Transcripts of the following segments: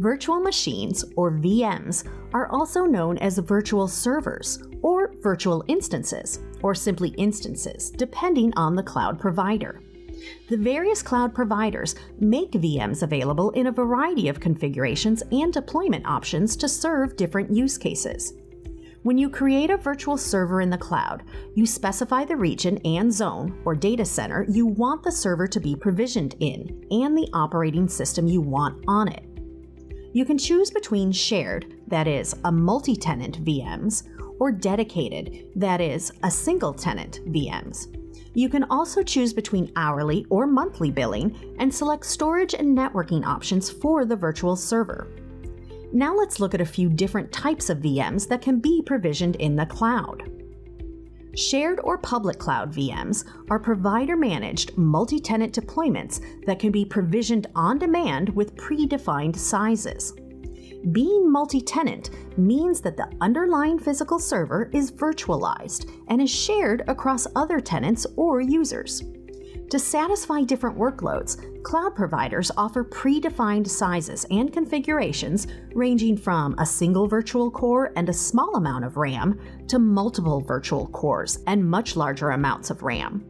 Virtual machines, or VMs, are also known as virtual servers, or virtual instances, or simply instances, depending on the cloud provider. The various cloud providers make VMs available in a variety of configurations and deployment options to serve different use cases. When you create a virtual server in the cloud, you specify the region and zone, or data center, you want the server to be provisioned in, and the operating system you want on it. You can choose between shared, that is, a multi-tenant VMs, or dedicated, that is, a single-tenant VMs. You can also choose between hourly or monthly billing and select storage and networking options for the virtual server. Now let's look at a few different types of VMs that can be provisioned in the cloud. Shared or public cloud VMs are provider-managed multi-tenant deployments that can be provisioned on demand with predefined sizes. Being multi-tenant means that the underlying physical server is virtualized and is shared across other tenants or users. To satisfy different workloads, cloud providers offer predefined sizes and configurations ranging from a single virtual core and a small amount of RAM to multiple virtual cores and much larger amounts of RAM.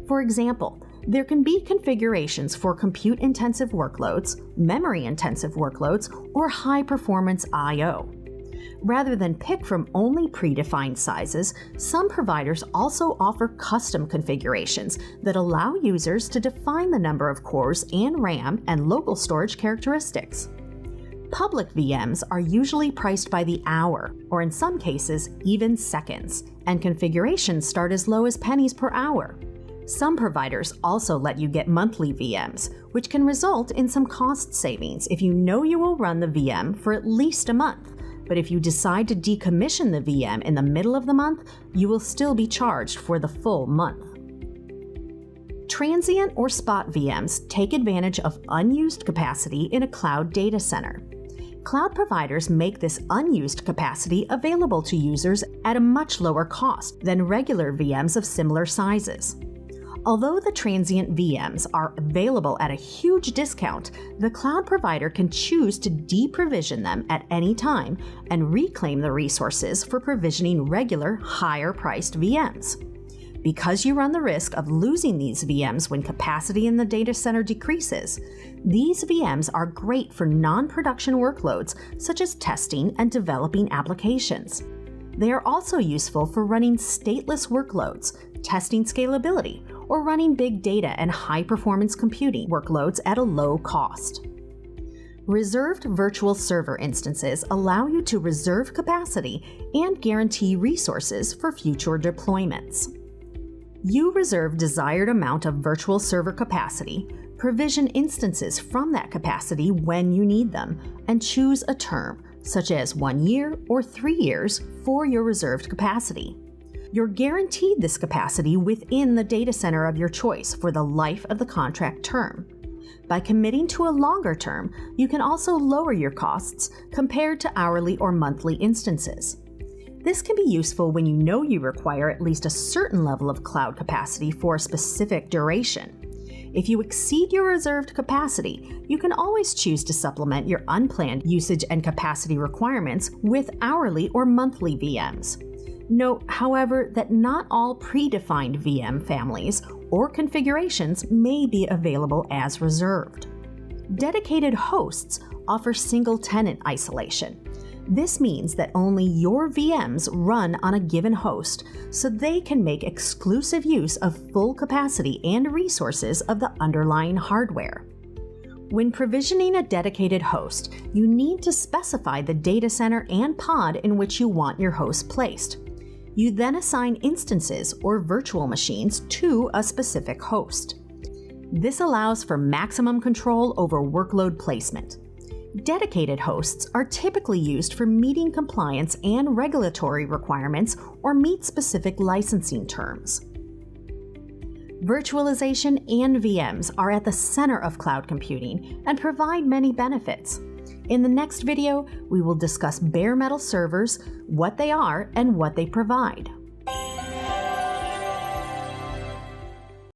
For example, there can be configurations for compute-intensive workloads, memory-intensive workloads, or high-performance I/O. Rather than pick from only predefined sizes, some providers also offer custom configurations that allow users to define the number of cores and RAM and local storage characteristics. Public VMs are usually priced by the hour, or in some cases, even seconds, and configurations start as low as pennies per hour. Some providers also let you get monthly VMs, which can result in some cost savings if you know you will run the VM for at least a month. But if you decide to decommission the VM in the middle of the month, you will still be charged for the full month. Transient or spot VMs take advantage of unused capacity in a cloud data center. Cloud providers make this unused capacity available to users at a much lower cost than regular VMs of similar sizes. Although the transient VMs are available at a huge discount, the cloud provider can choose to deprovision them at any time and reclaim the resources for provisioning regular, higher-priced VMs. Because you run the risk of losing these VMs when capacity in the data center decreases, these VMs are great for non-production workloads such as testing and developing applications. They are also useful for running stateless workloads, testing scalability, or running big data and high-performance computing workloads at a low cost. Reserved virtual server instances allow you to reserve capacity and guarantee resources for future deployments. You reserve desired amount of virtual server capacity, provision instances from that capacity when you need them, and choose a term, such as 1 year or 3 years, for your reserved capacity. You're guaranteed this capacity within the data center of your choice for the life of the contract term. By committing to a longer term, you can also lower your costs compared to hourly or monthly instances. This can be useful when you know you require at least a certain level of cloud capacity for a specific duration. If you exceed your reserved capacity, you can always choose to supplement your unplanned usage and capacity requirements with hourly or monthly VMs. Note, however, that not all predefined VM families or configurations may be available as reserved. Dedicated hosts offer single-tenant isolation. This means that only your VMs run on a given host, so they can make exclusive use of full capacity and resources of the underlying hardware. When provisioning a dedicated host, you need to specify the data center and pod in which you want your host placed. You then assign instances or virtual machines to a specific host. This allows for maximum control over workload placement. Dedicated hosts are typically used for meeting compliance and regulatory requirements or meet specific licensing terms. Virtualization and VMs are at the center of cloud computing and provide many benefits. In the next video, we will discuss bare metal servers, what they are, and what they provide.